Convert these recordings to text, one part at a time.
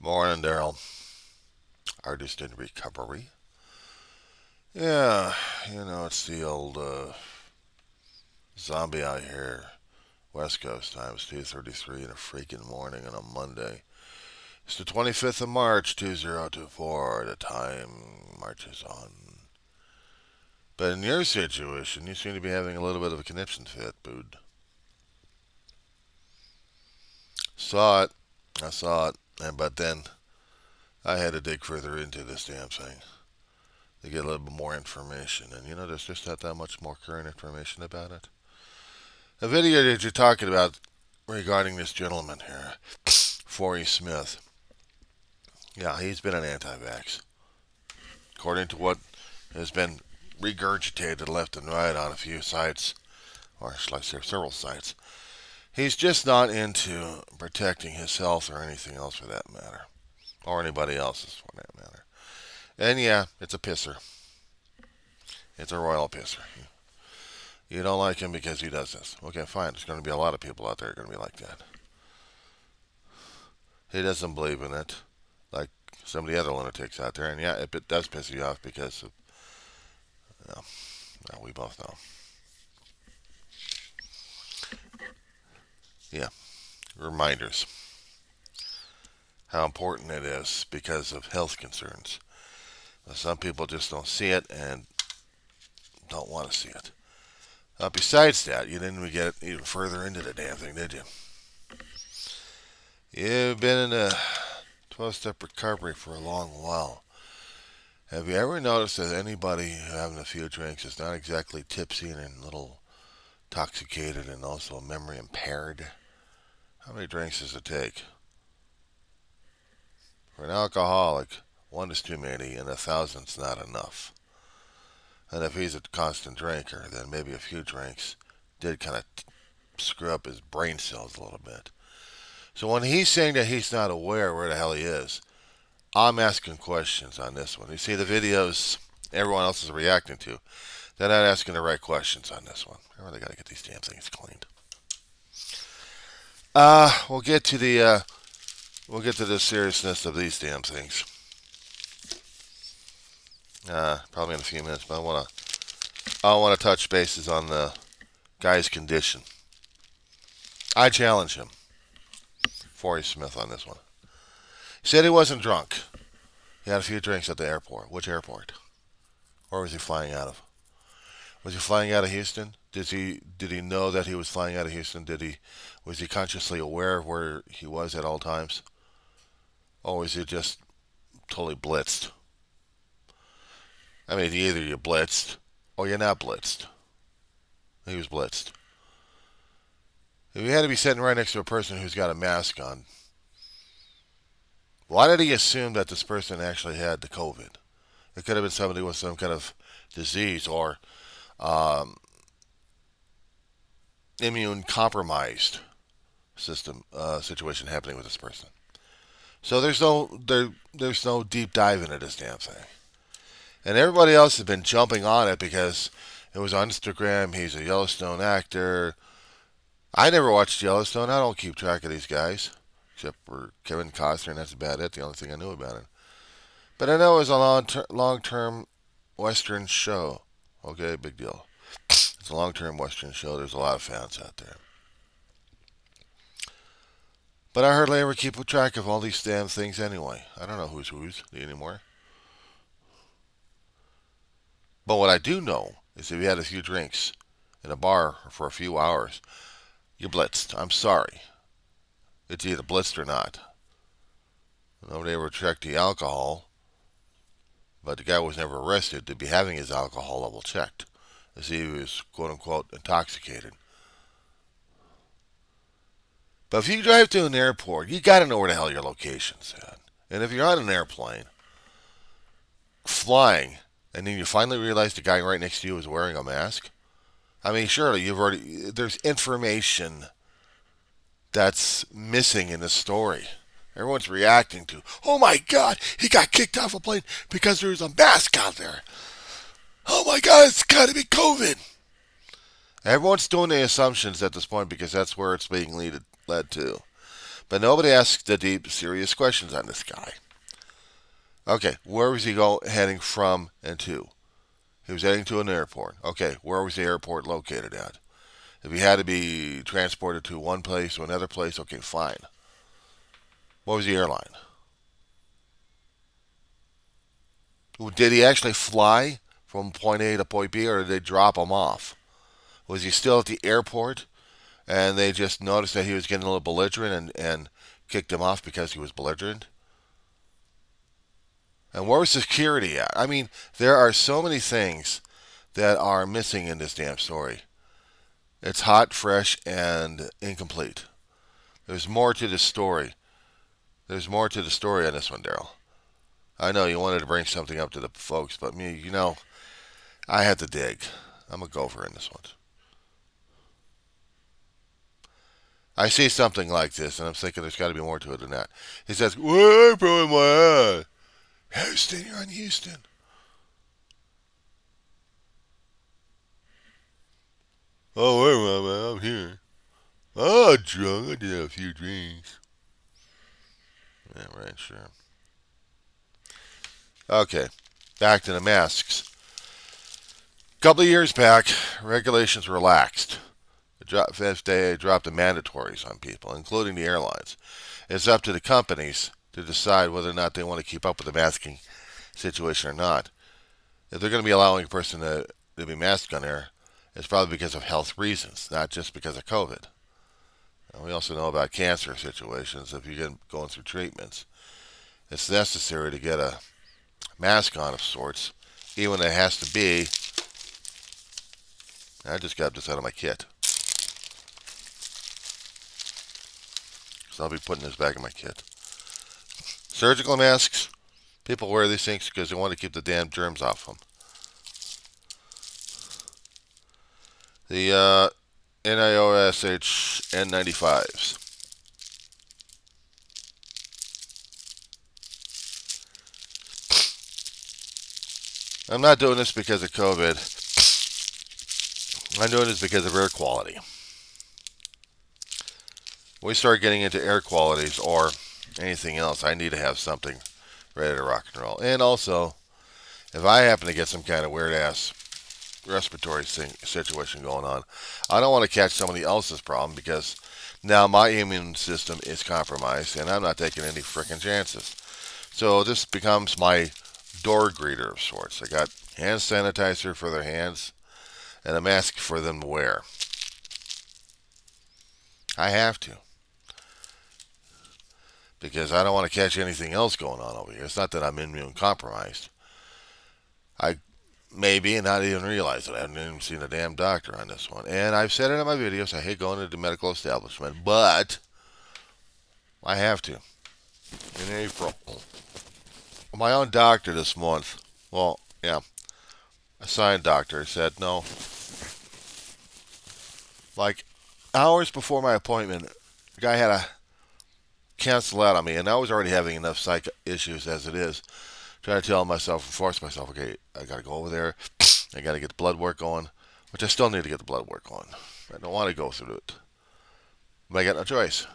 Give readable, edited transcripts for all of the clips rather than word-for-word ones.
Morning, Darryl. Artist in recovery. Yeah, it's the old zombie out here. West Coast time. It's 2:33 in the freaking morning on a Monday. It's the 25th of March, 2024. The time marches on. But in your situation, you seem to be having a little bit of a conniption fit, bud. Saw it. I saw it. But then I had to dig further into this damn thing to get a little bit more information. And there's just not that much more current information about it. The video that you're talking about regarding this gentleman here, Forey Smith, yeah, he's been an anti-vax. According to what has been regurgitated left and right on a few sites, or shall I say several sites, he's just not into protecting his health or anything else for that matter, or anybody else's for that matter. And yeah, it's a pisser. It's a royal pisser. You don't like him because he does this. Okay, fine. There's going to be a lot of people out there who are going to be like that. He doesn't believe in it, like some of the other lunatics out there. And yeah, it does piss you off because of, well, we both know. Yeah, reminders how important it is because of health concerns. Some people just don't see it and don't want to see it. Besides that, you didn't even get even further into the damn thing, did you? You've been in a 12-step recovery for a long while. Have you ever noticed that anybody having a few drinks is not exactly tipsy and a little intoxicated and also memory impaired? How many drinks does it take? For an alcoholic, one is too many and 1,000's not enough. And if he's a constant drinker, then maybe a few drinks did kind of screw up his brain cells a little bit. So when he's saying that he's not aware where the hell he is, I'm asking questions on this one. You see the videos everyone else is reacting to. They're not asking the right questions on this one. I really got to get these damn things cleaned. We'll get to the seriousness of these damn things. Probably in a few minutes, but I want to touch bases on the guy's condition. I challenge him, Forey Smith, on this one. He said he wasn't drunk. He had a few drinks at the airport. Which airport? Where was he flying out of? Was he flying out of Houston? Did he know that he was flying out of Houston? Was he consciously aware of where he was at all times? Or was he just totally blitzed? I mean, either you're blitzed or you're not blitzed. He was blitzed. If he had to be sitting right next to a person who's got a mask on, why did he assume that this person actually had the COVID? It could have been somebody with some kind of disease or um, immune compromised situation happening with this person. So there's no deep dive into this damn thing. And everybody else has been jumping on it because it was on Instagram. He's a Yellowstone actor. I never watched Yellowstone. I don't keep track of these guys, except for Kevin Costner, and that's about it. The only thing I knew about it. But I know it was a long-term Western show. Okay, big deal. It's a long-term Western show. There's a lot of fans out there. But I hardly ever keep track of all these damn things anyway. I don't know who's anymore. But what I do know is if you had a few drinks in a bar for a few hours, you're blitzed. I'm sorry. It's either blitzed or not. Nobody ever checked the alcohol, but the guy was never arrested to be having his alcohol level checked to see if he was quote unquote intoxicated. But if you drive to an airport, you got to know where the hell your location's at. And if you're on an airplane, flying, and then you finally realize the guy right next to you is wearing a mask, I mean, surely there's information that's missing in the story. Everyone's reacting to, oh my God, he got kicked off a plane because there was a mask out there. Oh my God, it's got to be COVID. Everyone's doing the assumptions at this point because that's where it's being led to. But nobody asked the deep, serious questions on this guy. Okay, where was he heading from and to? He was heading to an airport. Okay, where was the airport located at? If he had to be transported to one place to another place, okay, fine. What was the airline? Did he actually fly from point A to point B, or did they drop him off? Was he still at the airport and they just noticed that he was getting a little belligerent and kicked him off because he was belligerent? And where was security at? I mean, there are so many things that are missing in this damn story. It's hot, fresh, and incomplete. There's more to the story. There's more to the story on this one, Darryl. I know you wanted to bring something up to the folks, but me, I had to dig. I'm a gopher in this one. I see something like this, and I'm thinking there's got to be more to it than that. He says, "What in my eye? Houston, you're on Houston." Oh, wait a minute, man, I'm here. Oh, drunk. I did have a few drinks. Yeah, right, sure. Okay, back to the masks. A couple of years back, regulations relaxed. Fifth day dropped the mandatories on people, including the airlines. It's up to the companies to decide whether or not they want to keep up with the masking situation or not. If they're going to be allowing a person to be masked on air, it's probably because of health reasons, not just because of COVID. And we also know about cancer situations. If you're going through treatments, it's necessary to get a mask on of sorts, even when it has to be. I just got this out of my kit, so I'll be putting this back in my kit. Surgical masks. People wear these things because they want to keep the damn germs off them. The NIOSH N95s. I'm not doing this because of COVID. I'm doing this because of air quality. When we start getting into air qualities or anything else, I need to have something ready to rock and roll. And also, if I happen to get some kind of weird ass respiratory situation going on, I don't want to catch somebody else's problem because now my immune system is compromised and I'm not taking any freaking chances. So this becomes my door greeter of sorts. I got hand sanitizer for their hands and a mask for them to wear. I have to, because I don't want to catch anything else going on over here. It's not that I'm immune compromised. I maybe and not even realize it. I haven't even seen a damn doctor on this one. And I've said it in my videos, I hate going to the medical establishment, but I have to. In April. My own doctor this month, well, yeah, a signed doctor said no. Like hours before my appointment, the guy had to cancel out on me, and I was already having enough psych issues as it is. Trying to tell myself, force myself, okay, I got to go over there. I got to get the blood work going, which I still need to get the blood work on. I don't want to go through it, but I got no choice.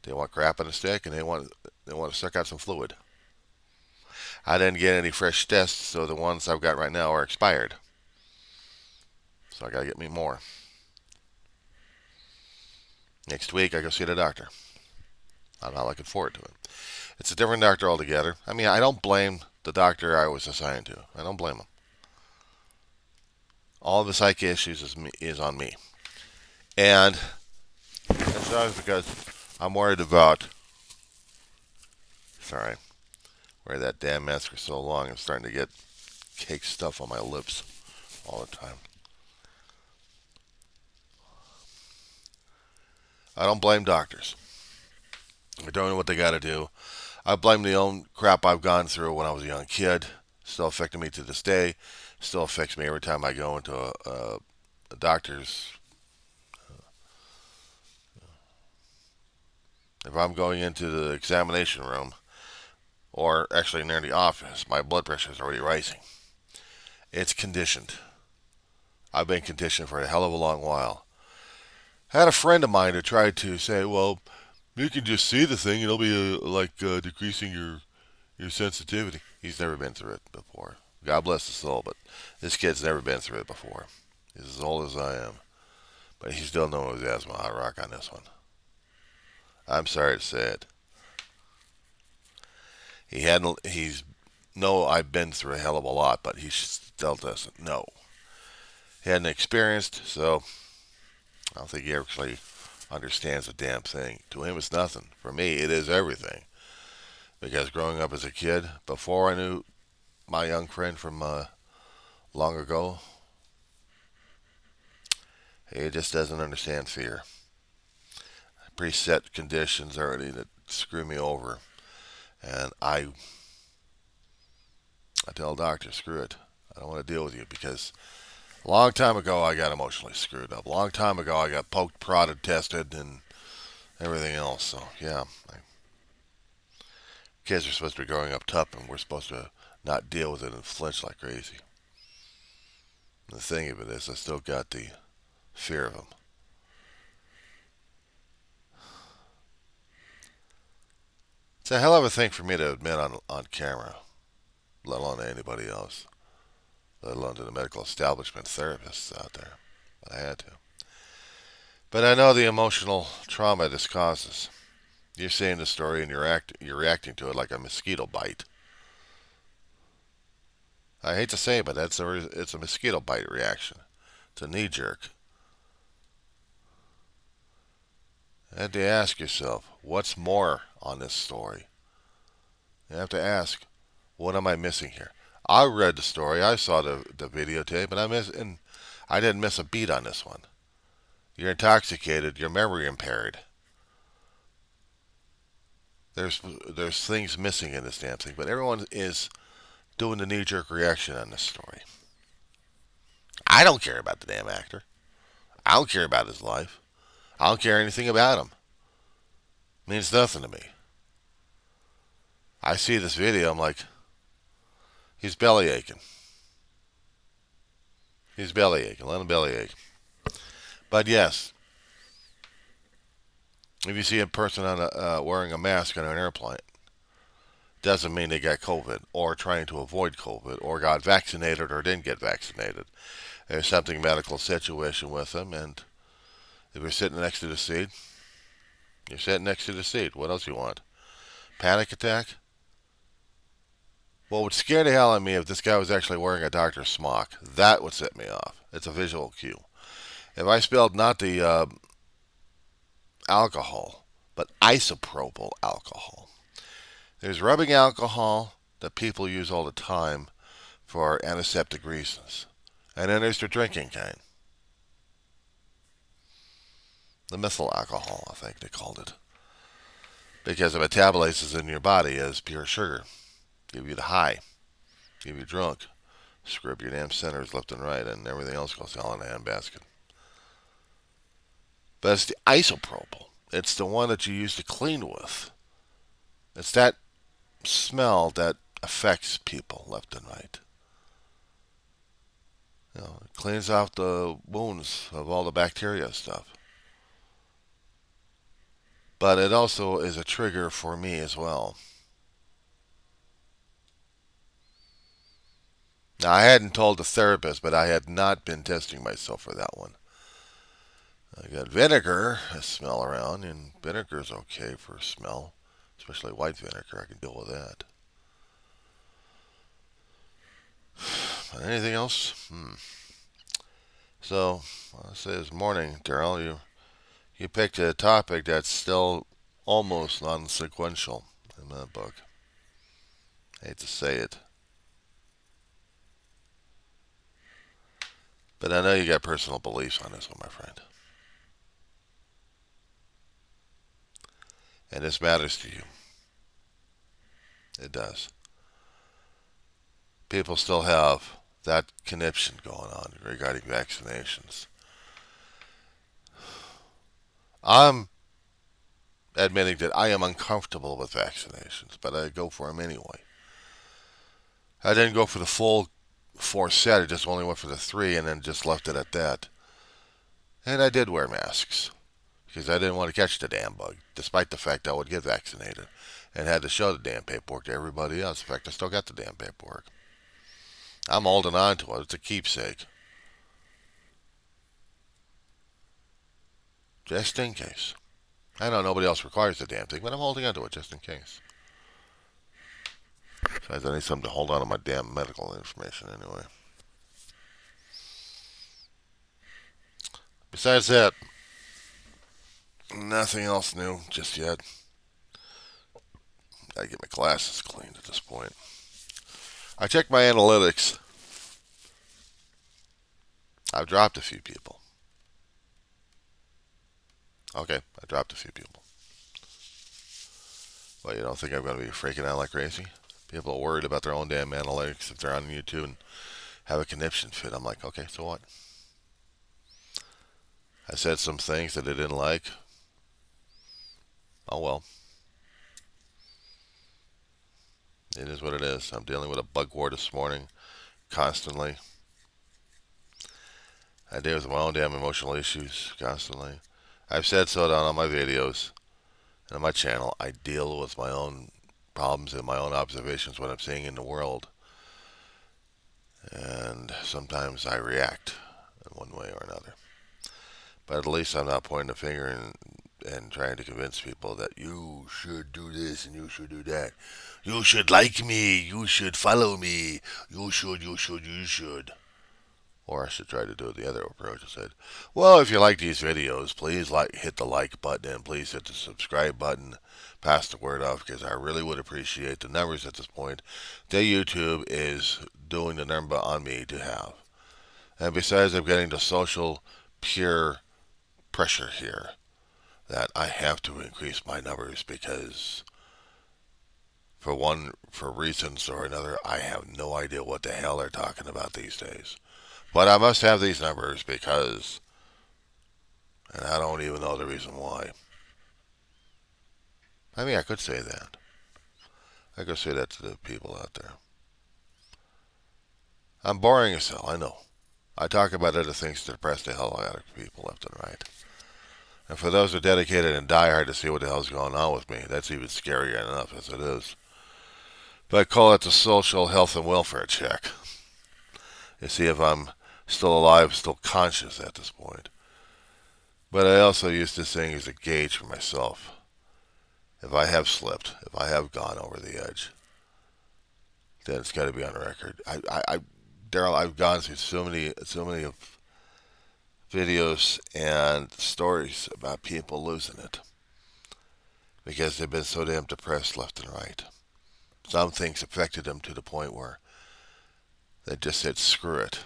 They want crap on a stick, and they want to suck out some fluid. I didn't get any fresh tests, so the ones I've got right now are expired. So I got to get me more. Next week, I go see the doctor. I'm not looking forward to it. It's a different doctor altogether. I mean, I don't blame the doctor I was assigned to. I don't blame him. All the psych issues is on me. And that's always because I'm worried about... Sorry. Wear that damn mask for so long, I'm starting to get cake stuff on my lips all the time. I don't blame doctors. They're doing what they got to do. I blame the own crap I've gone through when I was a young kid. Still affecting me to this day. Still affects me every time I go into a doctor's. If I'm going into the examination room, or actually near the office, my blood pressure is already rising. It's conditioned. I've been conditioned for a hell of a long while. I had a friend of mine who tried to say, well, You can just see the thing, and it'll be decreasing your sensitivity. He's never been through it before. God bless his soul, but this kid's never been through it before. He's as old as I am, but he's still no asthma hot rock on this one. I'm sorry to say it. He hadn't. He's no. I've been through a hell of a lot, but he still doesn't know. He hadn't experienced, so I don't think he actually understands a damn thing. To him, it's nothing. For me, it is everything. Because growing up as a kid, before I knew my young friend from long ago, he just doesn't understand fear. Preset conditions already that screw me over, and I tell the doctor, screw it. I don't want to deal with you because a long time ago I got emotionally screwed up. A long time ago I got poked, prodded, tested, and everything else. So yeah, kids are supposed to be growing up tough, and we're supposed to not deal with it and flinch like crazy. And the thing of it is, I still got the fear of them. It's a hell of a thing for me to admit on camera, let alone to anybody else, let alone to the medical establishment therapists out there. But I had to. But I know the emotional trauma this causes. You're seeing the story and you're reacting to it like a mosquito bite. I hate to say it, but it's a mosquito bite reaction. It's a knee jerk. You have to ask yourself, what's more on this story? You have to ask, what am I missing here? I read the story, I saw the videotape, and I didn't miss a beat on this one. You're intoxicated, your memory impaired. There's things missing in this damn thing, but everyone is doing the knee jerk reaction on this story. I don't care about the damn actor. I don't care about his life. I don't care anything about him. It means nothing to me. I see this video, I'm like, he's belly aching. He's belly aching. Let him belly ache. But yes, if you see a person wearing a mask on an airplane, doesn't mean they got COVID or trying to avoid COVID or got vaccinated or didn't get vaccinated. There's something medical situation with them, and if you're sitting next to the seat, you're sitting next to the seat. What else you want? Panic attack? What would scare the hell out of me if this guy was actually wearing a doctor's smock? That would set me off. It's a visual cue. If I spelled not the alcohol, but isopropyl alcohol. There's rubbing alcohol that people use all the time for antiseptic reasons. And then there's the drinking kind. The methyl alcohol, I think they called it. Because it metabolizes in your body as pure sugar. Give you the high. Give you drunk. Screw up your damn centers left and right, and everything else goes down in the handbasket. But it's the isopropyl. It's the one that you use to clean with. It's that smell that affects people left and right. It cleans out the wounds of all the bacteria stuff. But it also is a trigger for me as well. Now, I hadn't told the therapist, but I had not been testing myself for that one. I got vinegar I smell around, and vinegar's okay for smell, especially white vinegar. I can deal with that. But anything else? So, I say this morning, Darryl, you picked a topic that's still almost non-sequential in that book. I hate to say it. But I know you got personal beliefs on this one, my friend. And this matters to you. It does. People still have that conniption going on regarding vaccinations. I'm admitting that I am uncomfortable with vaccinations, but I go for them anyway. I didn't go for the full 4 set. I just only went for the 3 and then just left it at that. And I did wear masks because I didn't want to catch the damn bug, despite the fact I would get vaccinated and had to show the damn paperwork to everybody else. In fact, I still got the damn paperwork. I'm holding on to it. It's a keepsake. Just in case. I know nobody else requires the damn thing, but I'm holding on to it just in case. Besides, I need something to hold on to my damn medical information anyway. Besides that, nothing else new just yet. Gotta get my glasses cleaned at this point. I checked my analytics. I've dropped a few people. Okay, I dropped a few people. Well, you don't think I'm going to be freaking out like crazy? People are worried about their own damn analytics if they're on YouTube and have a conniption fit. I'm like, okay, so what? I said some things that they didn't like. Oh well. It is what it is. I'm dealing with a bug war this morning, constantly. I deal with my own damn emotional issues constantly. I've said so on all my videos and on my channel. I deal with my own problems and my own observations, what I'm seeing in the world. And sometimes I react in one way or another. But at least I'm not pointing the finger and trying to convince people that you should do this and you should do that. You should like me. You should follow me. You should. Or I should try to do the other approach. I said, well, if you like these videos, please hit the like button and please hit the subscribe button. Pass the word off because I really would appreciate the numbers at this point that YouTube is doing the number on me to have. And besides, I'm getting the social peer pressure here that I have to increase my numbers because for reasons or another, I have no idea what the hell they're talking about these days. But I must have these numbers because, and I don't even know the reason why. I mean, I could say that. I could say that to the people out there. I'm boring as hell, I know. I talk about other things to depress the hell out of people left and right. And for those who are dedicated and diehard to see what the hell's going on with me, that's even scarier enough as it is. But I call it the social health and welfare check. You see if I'm still alive, still conscious at this point. But I also use this thing as a gauge for myself. If I have slipped, if I have gone over the edge, then it's got to be on record. Darryl, I've gone through so many of videos and stories about people losing it because they've been so damn depressed left and right. Some things affected them to the point where they just said screw it,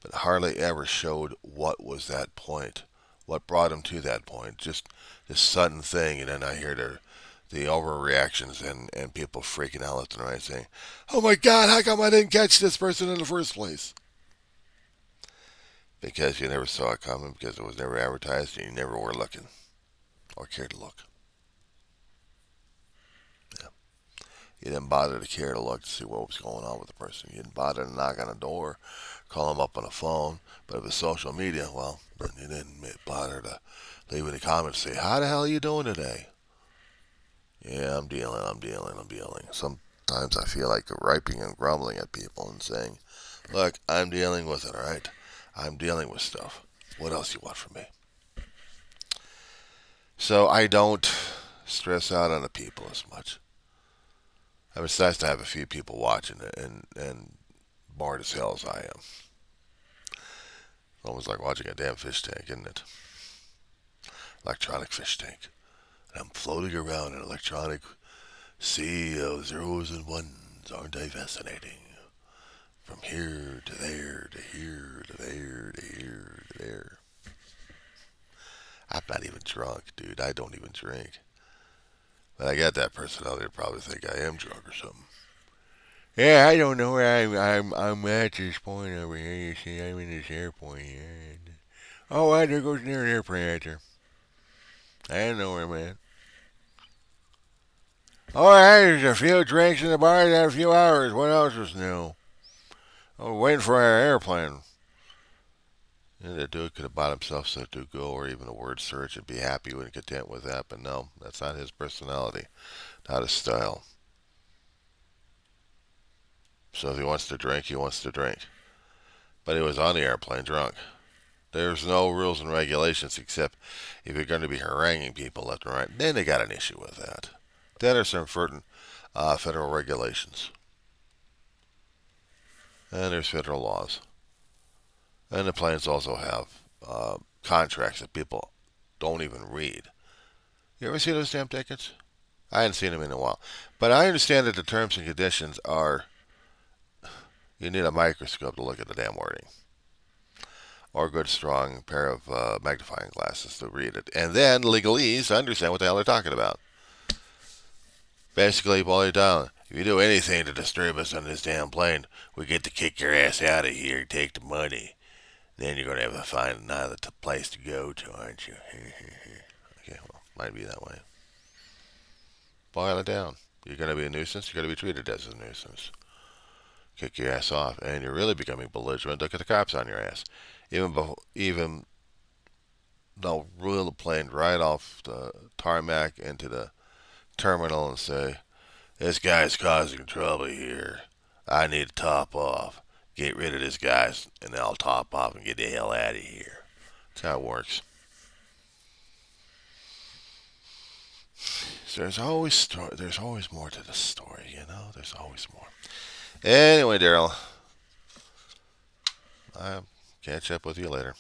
but hardly ever showed what was that point, what brought them to that point. Just this sudden thing, and then I hear the overreactions and people freaking out left and right saying, oh my God, how come I didn't catch this person in the first place? Because you never saw it coming, because it was never advertised, and you never were looking or cared to look. Yeah. You didn't bother to care to look to see what was going on with the person. You didn't bother to knock on a door, call them up on the phone. But if it's social media, well, then you didn't bother to leave in the comments and say, how the hell are you doing today? Yeah, I'm dealing. Sometimes I feel like griping and grumbling at people and saying, look, I'm dealing with it, all right? I'm dealing with stuff. What else you want from me? So I don't stress out on the people as much. I mean, it's nice to have a few people watching it and bored as hell as I am. Almost like watching a damn fish tank, isn't it? Electronic fish tank. And I'm floating around an electronic sea of zeros and ones. Aren't they fascinating? From here to there to here to there to here to there. I'm not even drunk, dude. I don't even drink. But I got that personality to probably think I am drunk or something. Yeah, I don't know where I'm at this point over here. You see, I'm in this airport here. Oh, there goes near an airplane right there. I don't know where I'm at. Oh, there's a few drinks in the bar in a few hours. What else is new? Oh, waiting for our airplane. And the dude could have bought himself Sudoku or even a word search and be happy and content with that. But no, that's not his personality, not his style. So if he wants to drink, he wants to drink. But he was on the airplane drunk. There's no rules and regulations except if you're going to be haranguing people left and right, then they got an issue with that. Then there's some certain federal regulations. And there's federal laws. And the planes also have contracts that people don't even read. You ever see those damn tickets? I hadn't seen them in a while. But I understand that the terms and conditions are you need a microscope to look at the damn wording. Or a good strong pair of magnifying glasses to read it. And then legalese to understand what the hell they're talking about. Basically, boil it down. If you do anything to disturb us on this damn plane, we get to kick your ass out of here and take the money. Then you're going to have to find another place to go to, aren't you? Okay, well, might be that way. Boil it down. You're going to be a nuisance, you're going to be treated as a nuisance. Kick your ass off, and you're really becoming belligerent. Look at the cops on your ass. Even they'll reel the plane right off the tarmac into the terminal and say, "This guy's causing trouble here. I need to top off. Get rid of this guy, and I'll top off and get the hell out of here." That's how it works. So there's always more to the story, you know. There's always more. Anyway, Darryl, I'll catch up with you later.